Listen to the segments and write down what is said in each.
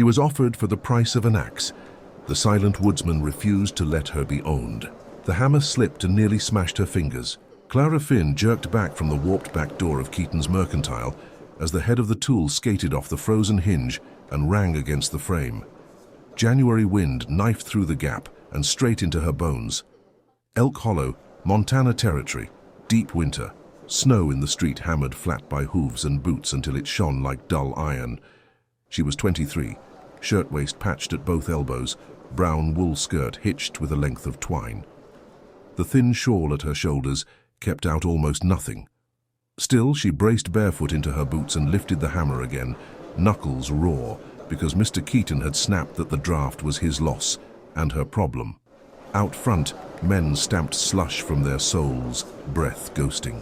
He was offered for the price of an axe. The silent woodsman refused to let her be owned. The hammer slipped and nearly smashed her fingers. Clara Finn jerked back from the warped back door of Keaton's mercantile as the head of the tool skated off the frozen hinge and rang against the frame. January wind knifed through the gap and straight into her bones. Elk Hollow, Montana Territory, deep winter, snow in the street hammered flat by hooves and boots until it shone like dull iron. She was 23, shirtwaist patched at both elbows, brown wool skirt hitched with a length of twine. The thin shawl at her shoulders kept out almost nothing. Still, she braced barefoot into her boots and lifted the hammer again, knuckles raw, because Mr. Keaton had snapped that the draft was his loss and her problem. Out front, men stamped slush from their souls, breath ghosting.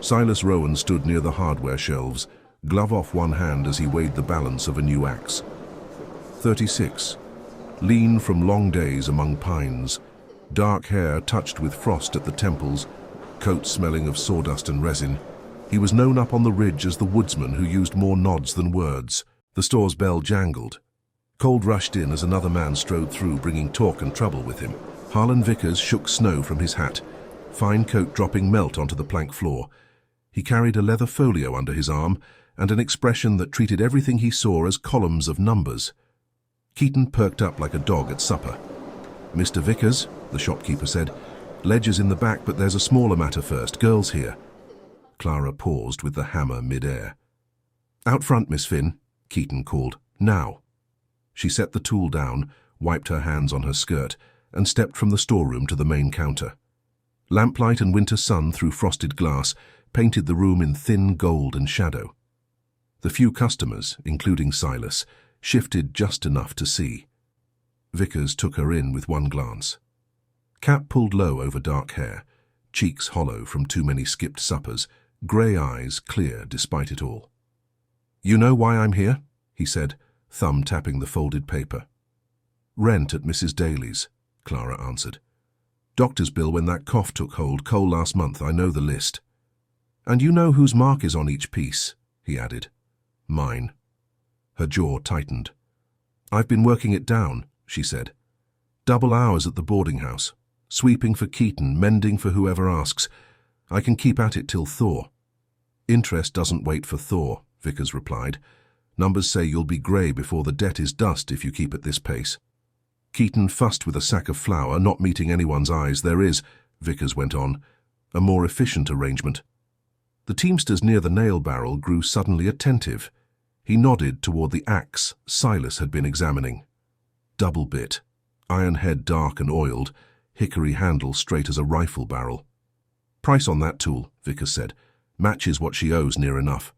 Silas Rowan stood near the hardware shelves, glove off one hand as he weighed the balance of a new axe. 36. Lean from long days among pines, dark hair touched with frost at the temples, coat smelling of sawdust and resin. He was known up on the ridge as the woodsman who used more nods than words. The store's bell jangled. Cold rushed in as another man strode through, bringing talk and trouble with him. Harlan Vickers shook snow from his hat, fine coat dropping melt onto the plank floor. He carried a leather folio under his arm and an expression that treated everything he saw as columns of numbers. Keaton perked up like a dog at supper. "Mr. Vickers," the shopkeeper said, "ledger's in the back, but there's a smaller matter first. Girls here." Clara paused with the hammer mid-air. "Out front, Miss Finn," Keaton called. "Now." She set the tool down, wiped her hands on her skirt, and stepped from the storeroom to the main counter. Lamplight and winter sun through frosted glass painted the room in thin gold and shadow. The few customers, including Silas, shifted just enough to see. Vickers took her in with one glance. Cap pulled low over dark hair, cheeks hollow from too many skipped suppers, grey eyes clear despite it all. "You know why I'm here?" he said, thumb tapping the folded paper. "Rent at Mrs. Daly's," Clara answered. "Doctor's bill when that cough took hold, coal last month, I know the list." "And you know whose mark is on each piece," he added. "Mine." Her jaw tightened. "I've been working it down," she said. "Double hours at the boarding house, sweeping for Keaton, mending for whoever asks. I can keep at it till Thor." "Interest doesn't wait for Thor," Vickers replied. "Numbers say you'll be grey before the debt is dust if you keep at this pace." Keaton fussed with a sack of flour, not meeting anyone's eyes. "There is," Vickers went on, "a more efficient arrangement." The teamsters near the nail barrel grew suddenly attentive. He nodded toward the axe Silas had been examining. Double bit, iron head dark and oiled, hickory handle straight as a rifle barrel. "Price on that tool," Vickers said. "Matches what she owes near enough.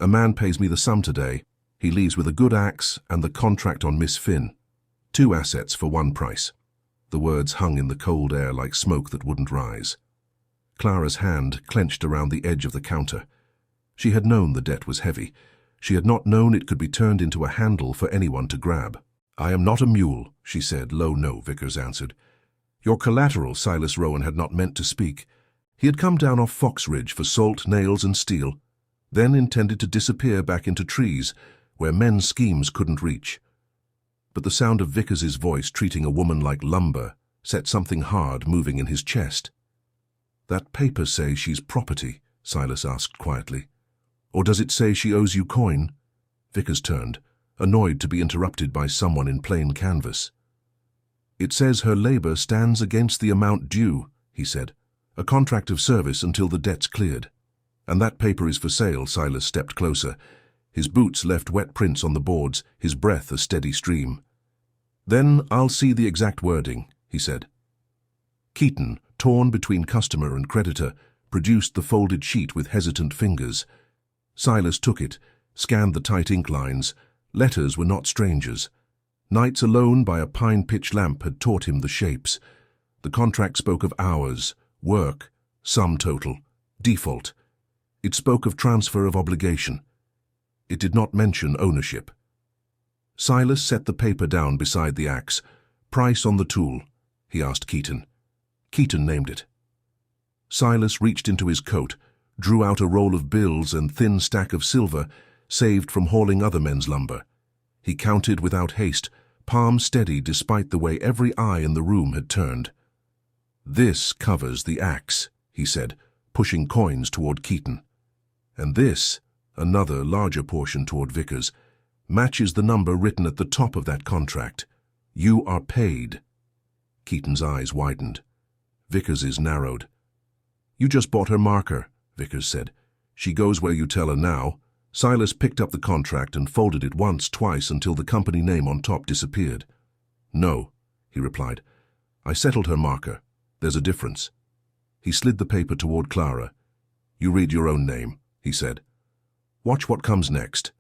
A man pays me the sum today. He leaves with a good axe and the contract on Miss Finn. 2 assets for 1 price." The words hung in the cold air like smoke that wouldn't rise. Clara's hand clenched around the edge of the counter. She had known the debt was heavy. She had not known it could be turned into a handle for anyone to grab. "I am not a mule," she said. "Low, no," Vickers answered. "Your collateral," Silas Rowan had not meant to speak. He had come down off Fox Ridge for salt, nails, and steel, then intended to disappear back into trees, where men's schemes couldn't reach. But the sound of Vickers's voice treating a woman like lumber set something hard moving in his chest. "That paper say she's property?" Silas asked quietly. "Or does it say she owes you coin?" Vickers turned, annoyed to be interrupted by someone in plain canvas. "It says her labor stands against the amount due," he said. "A contract of service until the debt's cleared. And that paper is for sale." Silas stepped closer. His boots left wet prints on the boards, his breath a steady stream. "Then I'll see the exact wording," he said. Keaton, torn between customer and creditor, produced the folded sheet with hesitant fingers. Silas took it, scanned the tight ink lines. Letters were not strangers. Nights alone by a pine pitch lamp had taught him the shapes. The contract spoke of hours, work, sum total, default. It spoke of transfer of obligation. It did not mention ownership. Silas set the paper down beside the axe. "Price on the tool," he asked Keaton. Keaton named it. Silas reached into his coat, drew out a roll of bills and thin stack of silver, saved from hauling other men's lumber. He counted without haste, palm steady despite the way every eye in the room had turned. "This covers the axe," he said, pushing coins toward Keaton. "And this," another larger portion toward Vickers, "matches the number written at the top of that contract. You are paid." Keaton's eyes widened. Vickers's narrowed. "You just bought her marker," Vickers said. "She goes where you tell her now." Silas picked up the contract and folded it once, twice, until the company name on top disappeared. "No," he replied. "I settled her marker. There's a difference." He slid the paper toward Clara. "You read your own name," he said. "Watch what comes next."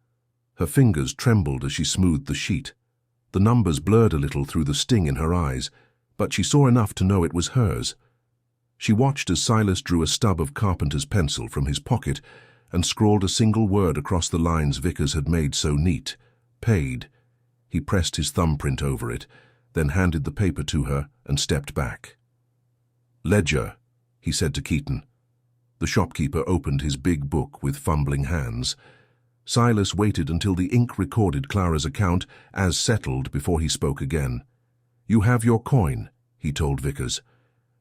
Her fingers trembled as she smoothed the sheet. The numbers blurred a little through the sting in her eyes, but she saw enough to know it was hers. She watched as Silas drew a stub of carpenter's pencil from his pocket and scrawled a single word across the lines Vickers had made so neat: "Paid." He pressed his thumbprint over it, then handed the paper to her and stepped back. "Ledger," he said to Keaton. The shopkeeper opened his big book with fumbling hands. Silas waited until the ink recorded Clara's account as settled before he spoke again. "You have your coin," he told Vickers.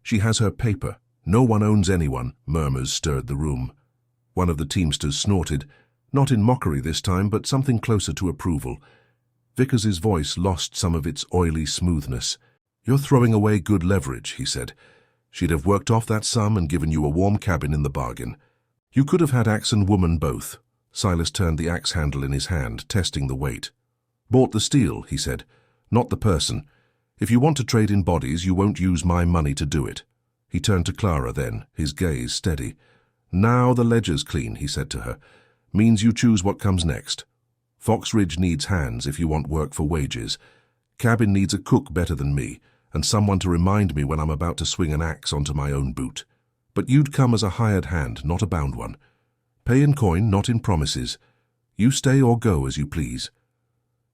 "She has her paper. No one owns anyone." Murmurs stirred the room. One of the teamsters snorted, not in mockery this time, but something closer to approval. Vickers's voice lost some of its oily smoothness. "You're throwing away good leverage," he said. "She'd have worked off that sum and given you a warm cabin in the bargain. You could have had axe and woman both." Silas turned the axe handle in his hand, testing the weight. "Bought the steel," he said, "not the person. If you want to trade in bodies, you won't use my money to do it." He turned to Clara then, his gaze steady. "Now the ledger's clean," he said to her. "Means you choose what comes next. Fox Ridge needs hands if you want work for wages. Cabin needs a cook better than me, and someone to remind me when I'm about to swing an axe onto my own boot. But you'd come as a hired hand, not a bound one. Pay in coin, not in promises. You stay or go as you please."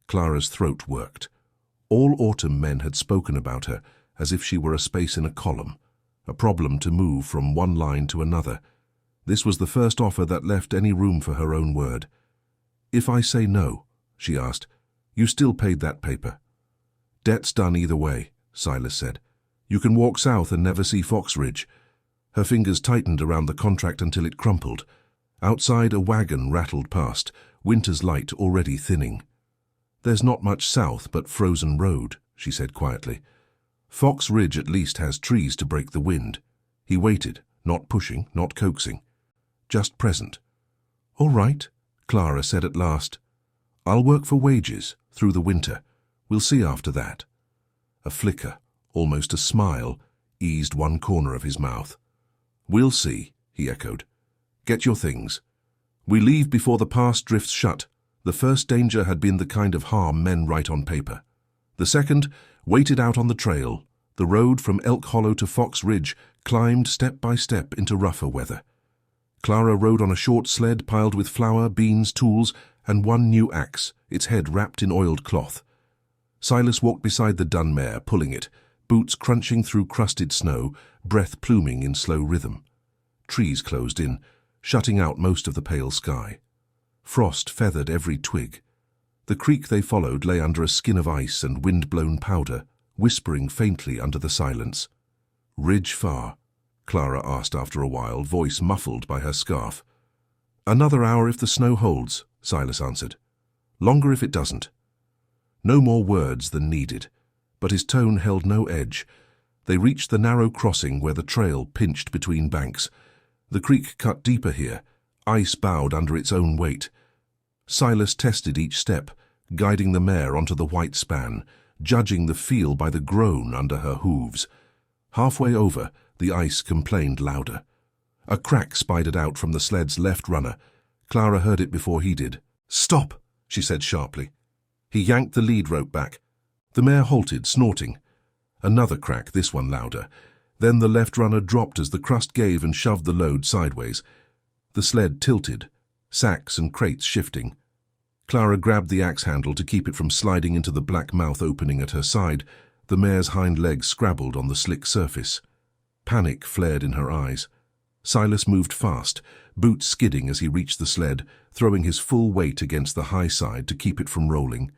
Clara's throat worked. All autumn men had spoken about her as if she were a space in a column, a problem to move from one line to another. This was the first offer that left any room for her own word. "If I say no," she asked, "you still paid that paper." "Debt's done either way," Silas said. "You can walk south and never see Fox Ridge." Her fingers tightened around the contract until it crumpled. Outside, a wagon rattled past, winter's light already thinning. "There's not much south but frozen road," she said quietly. "Fox Ridge at least has trees to break the wind." He waited, not pushing, not coaxing. Just present. "All right," Clara said at last. "I'll work for wages, through the winter. We'll see after that." A flicker, almost a smile, eased one corner of his mouth. "We'll see," he echoed. "Get your things. We leave before the past drifts shut." The first danger had been the kind of harm men write on paper. The second waited out on the trail. The road from Elk Hollow to Fox Ridge climbed step by step into rougher weather. Clara rode on a short sled piled with flour, beans, tools, and one new axe, its head wrapped in oiled cloth. Silas walked beside the dun mare, pulling it, boots crunching through crusted snow, breath pluming in slow rhythm. Trees closed in, shutting out most of the pale sky. Frost feathered every twig. The creek they followed lay under a skin of ice and wind-blown powder, whispering faintly under the silence. "Ridge far?" Clara asked after a while, voice muffled by her scarf. "Another hour if the snow holds," Silas answered. "Longer if it doesn't." No more words than needed, but his tone held no edge. They reached the narrow crossing where the trail pinched between banks. The creek cut deeper here, ice bowed under its own weight. Silas tested each step, guiding the mare onto the white span, judging the feel by the groan under her hooves. Halfway over, the ice complained louder. A crack spidered out from the sled's left runner. Clara heard it before he did. "Stop," she said sharply. He yanked the lead rope back. The mare halted, snorting. Another crack, this one louder. Then the left runner dropped as the crust gave and shoved the load sideways. The sled tilted, sacks and crates shifting. Clara grabbed the axe handle to keep it from sliding into the black mouth opening at her side. The mare's hind legs scrabbled on the slick surface. Panic flared in her eyes. Silas moved fast, boots skidding as he reached the sled, throwing his full weight against the high side to keep it from rolling.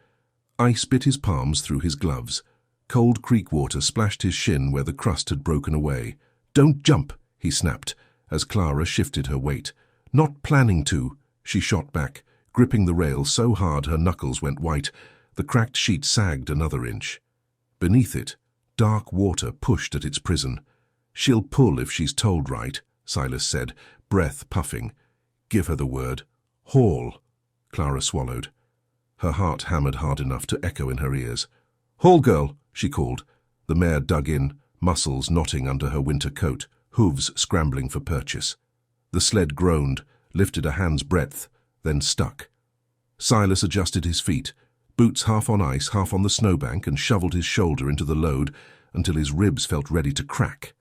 Ice bit his palms through his gloves. Cold creek water splashed his shin where the crust had broken away. "Don't jump," he snapped, as Clara shifted her weight. "Not planning to," she shot back, gripping the rail so hard her knuckles went white. The cracked sheet sagged another inch. Beneath it, dark water pushed at its prison. "She'll pull if she's told right," Silas said, breath puffing. "Give her the word." "Haul," Clara swallowed. Her heart hammered hard enough to echo in her ears. "Haul, girl," she called. The mare dug in, muscles knotting under her winter coat, hooves scrambling for purchase. The sled groaned, lifted a hand's breadth, then stuck. Silas adjusted his feet, boots half on ice, half on the snowbank, and shoveled his shoulder into the load until his ribs felt ready to crack.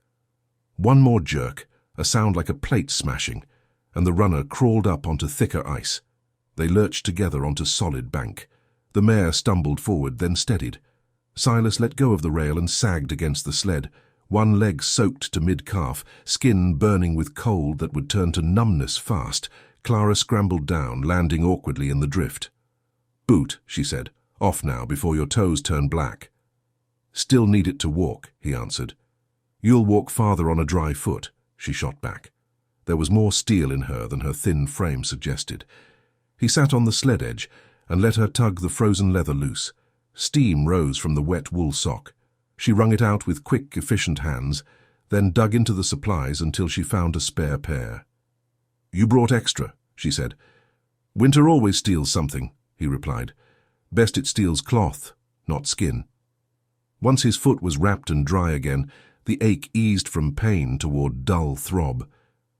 One more jerk, a sound like a plate smashing, and the runner crawled up onto thicker ice. They lurched together onto solid bank. The mare stumbled forward, then steadied. Silas let go of the rail and sagged against the sled, one leg soaked to mid-calf, skin burning with cold that would turn to numbness fast. Clara scrambled down, landing awkwardly in the drift. "Boot," she said. "Off now, before your toes turn black." "Still need it to walk," he answered. "You'll walk farther on a dry foot," she shot back. There was more steel in her than her thin frame suggested. He sat on the sled edge and let her tug the frozen leather loose. Steam rose from the wet wool sock. She wrung it out with quick, efficient hands, then dug into the supplies until she found a spare pair. "You brought extra," she said. "Winter always steals something," he replied. "Best it steals cloth, not skin." Once his foot was wrapped and dry again, the ache eased from pain toward dull throb.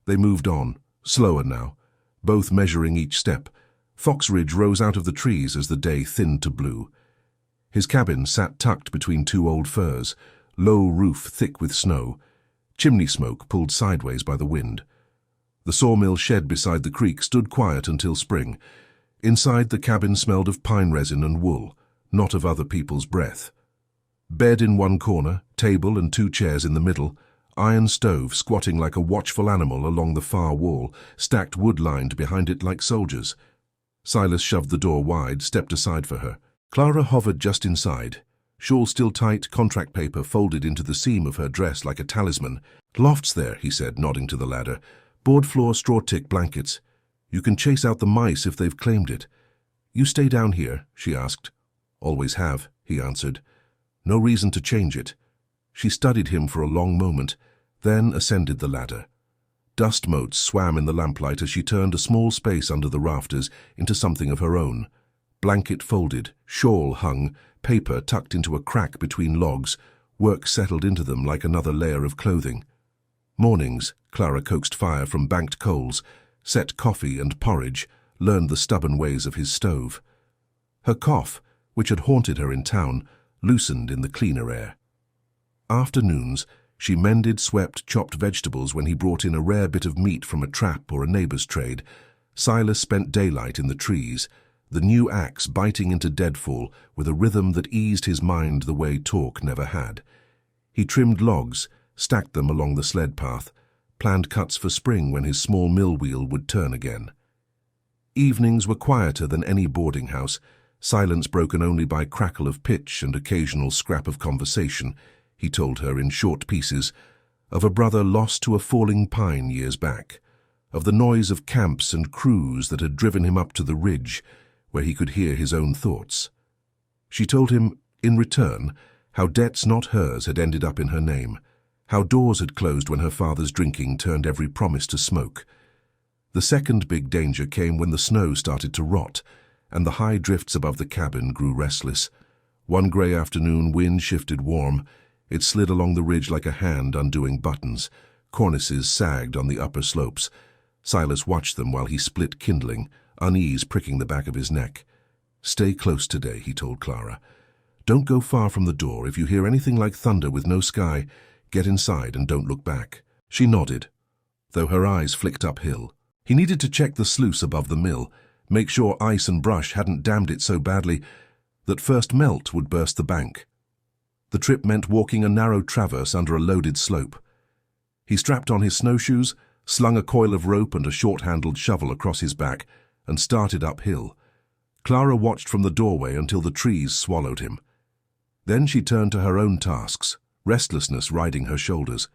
They moved on, slower now, both measuring each step. Fox Ridge rose out of the trees as the day thinned to blue. His cabin sat tucked between two old firs, low roof thick with snow. Chimney smoke pulled sideways by the wind. The sawmill shed beside the creek stood quiet until spring. Inside, the cabin smelled of pine resin and wool, not of other people's breath. Bed in one corner, table and two chairs in the middle, iron stove squatting like a watchful animal along the far wall, stacked wood lined behind it like soldiers. Silas shoved the door wide, stepped aside for her. Clara hovered just inside, shawl still tight, contract paper folded into the seam of her dress like a talisman. "Loft's there," he said, nodding to the ladder. "Board floor, straw-tick blankets. You can chase out the mice if they've claimed it." "You stay down here?" she asked. "Always have," he answered. "No reason to change it." She studied him for a long moment, then ascended the ladder. Dust motes swam in the lamplight as she turned a small space under the rafters into something of her own. Blanket folded, shawl hung, paper tucked into a crack between logs, work settled into them like another layer of clothing. Mornings, Clara coaxed fire from banked coals, set coffee and porridge, learned the stubborn ways of his stove. Her cough, which had haunted her in town, loosened in the cleaner air. Afternoons, she mended, swept, chopped vegetables when he brought in a rare bit of meat from a trap or a neighbor's trade. Silas spent daylight in the trees, the new axe biting into deadfall with a rhythm that eased his mind the way talk never had. He trimmed logs, stacked them along the sled path, planned cuts for spring when his small mill wheel would turn again. Evenings were quieter than any boarding house, silence broken only by crackle of pitch and occasional scrap of conversation, he told her in short pieces, of a brother lost to a falling pine years back, of the noise of camps and crews that had driven him up to the ridge, where he could hear his own thoughts. She told him, in return, how debts not hers had ended up in her name, how doors had closed when her father's drinking turned every promise to smoke. The second big danger came when the snow started to rot, and the high drifts above the cabin grew restless. One grey afternoon, wind shifted warm. It slid along the ridge like a hand undoing buttons. Cornices sagged on the upper slopes. Silas watched them while he split kindling, unease pricking the back of his neck. "Stay close today," he told Clara. "Don't go far from the door. If you hear anything like thunder with no sky, get inside and don't look back." She nodded, though her eyes flicked uphill. He needed to check the sluice above the mill, make sure ice and brush hadn't dammed it so badly that first melt would burst the bank. The trip meant walking a narrow traverse under a loaded slope. He strapped on his snowshoes, slung a coil of rope and a short-handled shovel across his back, and started uphill. Clara watched from the doorway until the trees swallowed him. Then she turned to her own tasks, restlessness riding her shoulders.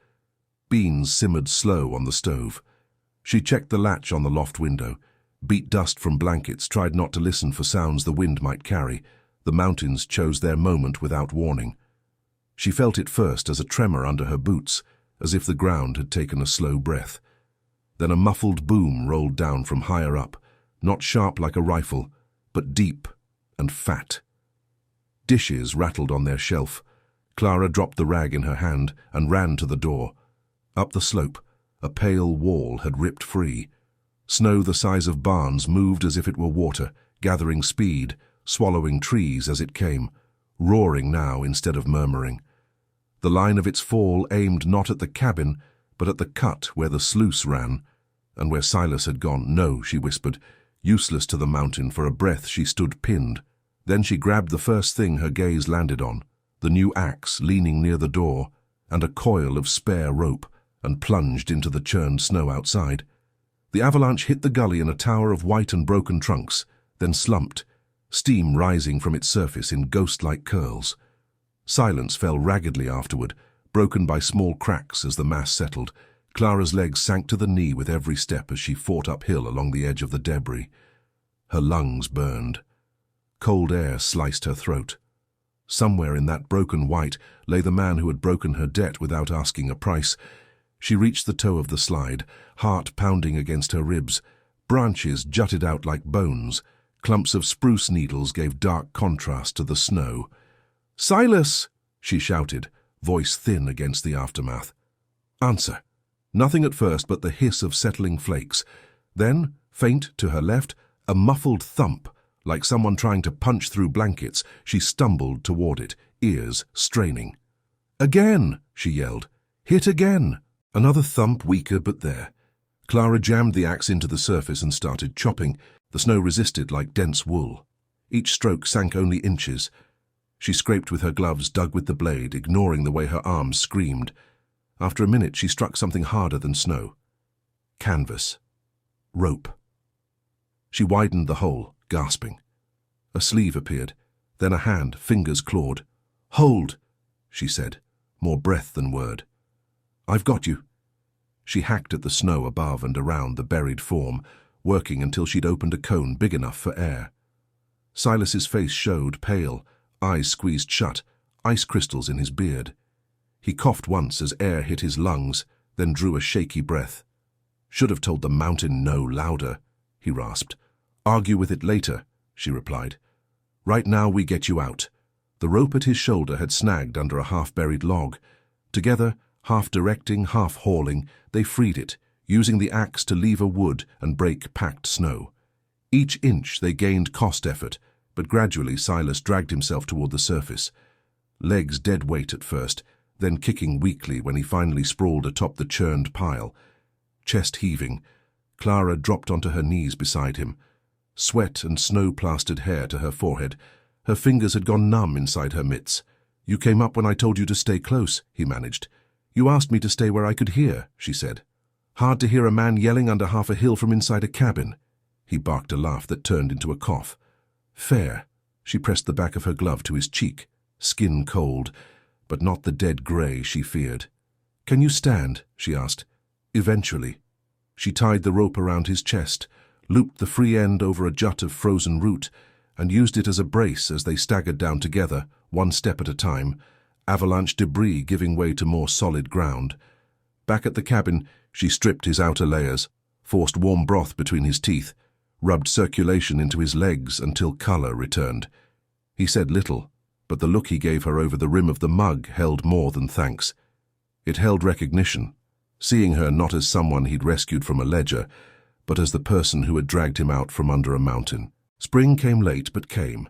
Beans simmered slow on the stove. She checked the latch on the loft window, beat dust from blankets, tried not to listen for sounds the wind might carry. The mountains chose their moment without warning. She felt it first as a tremor under her boots, as if the ground had taken a slow breath. Then a muffled boom rolled down from higher up, not sharp like a rifle, but deep and fat. Dishes rattled on their shelf. Clara dropped the rag in her hand and ran to the door. Up the slope, a pale wall had ripped free. Snow the size of barns moved as if it were water, gathering speed, swallowing trees as it came, roaring now instead of murmuring. The line of its fall aimed not at the cabin, but at the cut where the sluice ran, and where Silas had gone. No, she whispered, useless to the mountain. For a breath she stood pinned. Then she grabbed the first thing her gaze landed on, the new axe leaning near the door, and a coil of spare rope, and plunged into the churned snow outside. The avalanche hit the gully in a tower of white and broken trunks, then slumped, steam rising from its surface in ghost-like curls. Silence fell raggedly afterward, broken by small cracks as the mass settled. Clara's legs sank to the knee with every step as she fought uphill along the edge of the debris. Her lungs burned. Cold air sliced her throat. Somewhere in that broken white lay the man who had broken her debt without asking a price. She reached the toe of the slide, heart pounding against her ribs. Branches jutted out like bones. Clumps of spruce needles gave dark contrast to the snow. "Silas!" she shouted, voice thin against the aftermath. Answer. Nothing at first but the hiss of settling flakes. Then, faint to her left, a muffled thump, like someone trying to punch through blankets. She stumbled toward it, ears straining. "Again!" she yelled. "Hit again!" Another thump, weaker but there. Clara jammed the axe into the surface and started chopping. The snow resisted like dense wool. Each stroke sank only inches. She scraped with her gloves, dug with the blade, ignoring the way her arms screamed. After a minute, she struck something harder than snow. Canvas. Rope. She widened the hole, gasping. A sleeve appeared, then a hand, fingers clawed. "Hold," she said, more breath than word. "I've got you." She hacked at the snow above and around the buried form, working until she'd opened a cone big enough for air. Silas's face showed, pale, eyes squeezed shut, ice crystals in his beard. He coughed once as air hit his lungs, then drew a shaky breath. "Should have told the mountain no louder," he rasped. "Argue with it later," she replied. "Right now we get you out." The rope at his shoulder had snagged under a half-buried log. Together, half directing, half hauling, they freed it, using the axe to lever wood and break packed snow. Each inch they gained cost effort, but gradually Silas dragged himself toward the surface. Legs dead weight at first, then kicking weakly when he finally sprawled atop the churned pile. Chest heaving, Clara dropped onto her knees beside him. Sweat and snow-plastered hair to her forehead. Her fingers had gone numb inside her mitts. "You came up when I told you to stay close," he managed. "You asked me to stay where I could hear," she said. "Hard to hear a man yelling under half a hill from inside a cabin." He barked a laugh that turned into a cough. "Fair." She pressed the back of her glove to his cheek, skin cold, but not the dead grey she feared. "Can you stand?" she asked. "Eventually." She tied the rope around his chest, looped the free end over a jut of frozen root, and used it as a brace as they staggered down together, one step at a time, avalanche debris giving way to more solid ground. Back at the cabin, she stripped his outer layers, forced warm broth between his teeth, rubbed circulation into his legs until colour returned. He said little, but the look he gave her over the rim of the mug held more than thanks. It held recognition, seeing her not as someone he'd rescued from a ledger, but as the person who had dragged him out from under a mountain. Spring came late, but came.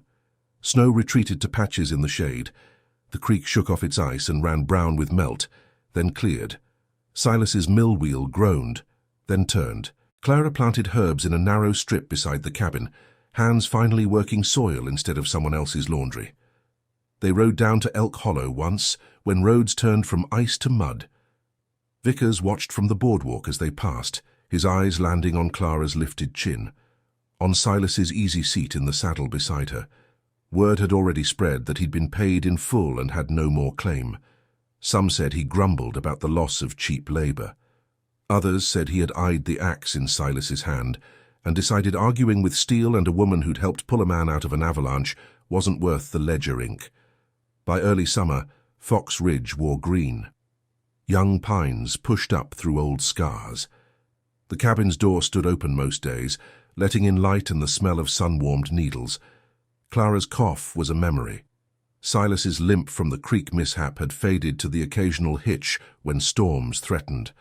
Snow retreated to patches in the shade. The creek shook off its ice and ran brown with melt, then cleared. Silas's mill wheel groaned, then turned. Clara planted herbs in a narrow strip beside the cabin, hands finally working soil instead of someone else's laundry. They rode down to Elk Hollow once, when roads turned from ice to mud. Vickers watched from the boardwalk as they passed, his eyes landing on Clara's lifted chin. on Silas's easy seat in the saddle beside her. Word had already spread that he'd been paid in full and had no more claim. Some said he grumbled about the loss of cheap labor. Others said he had eyed the axe in Silas's hand and decided arguing with steel and a woman who'd helped pull a man out of an avalanche wasn't worth the ledger ink. By early summer, Fox Ridge wore green. Young pines pushed up through old scars. The cabin's door stood open most days, letting in light and the smell of sun-warmed needles. Clara's cough was a memory. Silas's limp from the creek mishap had faded to the occasional hitch when storms threatened.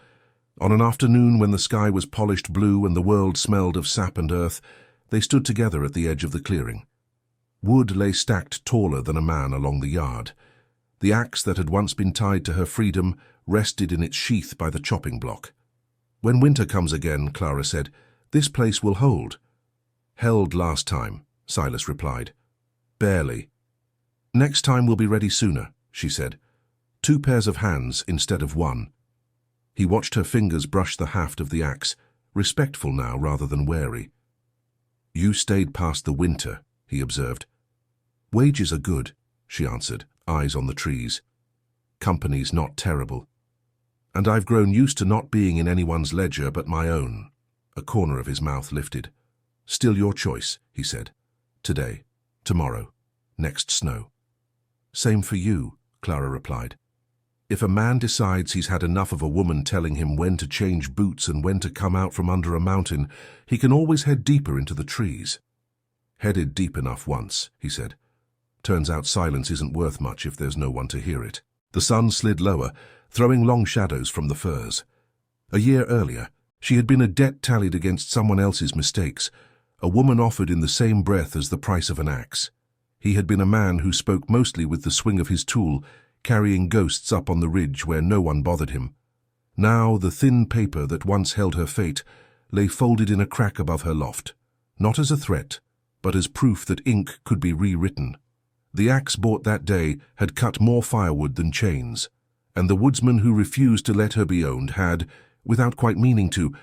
On an afternoon when the sky was polished blue and the world smelled of sap and earth, they stood together at the edge of the clearing. Wood lay stacked taller than a man along the yard. The axe that had once been tied to her freedom rested in its sheath by the chopping block. "When winter comes again," Clara said, "this place will hold." "Held last time," Silas replied. "Barely." "Next time we'll be ready sooner," she said. "2 pairs of hands instead of 1. He watched her fingers brush the haft of the axe, respectful now rather than wary. "You stayed past the winter," he observed. "Wages are good," she answered, eyes on the trees. "Company's not terrible. And I've grown used to not being in anyone's ledger but my own." A corner of his mouth lifted. "Still your choice," he said. "Today, tomorrow, next snow." "Same for you," Clara replied. "If a man decides he's had enough of a woman telling him when to change boots and when to come out from under a mountain, he can always head deeper into the trees." "Headed deep enough once," he said. "Turns out silence isn't worth much if there's no one to hear it." The sun slid lower, throwing long shadows from the firs. A year earlier, she had been a debt tallied against someone else's mistakes, a woman offered in the same breath as the price of an axe. He had been a man who spoke mostly with the swing of his tool, carrying ghosts up on the ridge where no one bothered him. Now the thin paper that once held her fate lay folded in a crack above her loft, not as a threat, but as proof that ink could be rewritten. The axe bought that day had cut more firewood than chains, and the woodsman who refused to let her be owned had, without quite meaning to,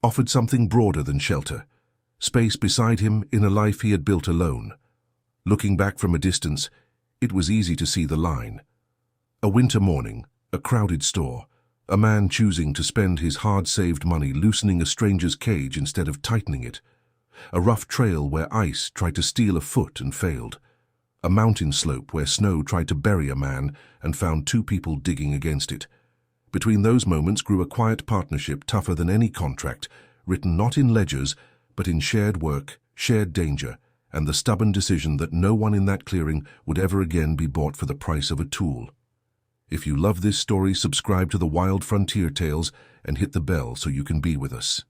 offered something broader than shelter, space beside him in a life he had built alone. Looking back from a distance, it was easy to see the line. A winter morning, a crowded store, a man choosing to spend his hard-saved money loosening a stranger's cage instead of tightening it. A rough trail where ice tried to steal a foot and failed. A mountain slope where snow tried to bury a man and found 2 people digging against it. Between those moments grew a quiet partnership tougher than any contract, written not in ledgers, but in shared work, shared danger, and the stubborn decision that no one in that clearing would ever again be bought for the price of a tool. If you love this story, subscribe to the Wild Frontier Tales and hit the bell so you can be with us.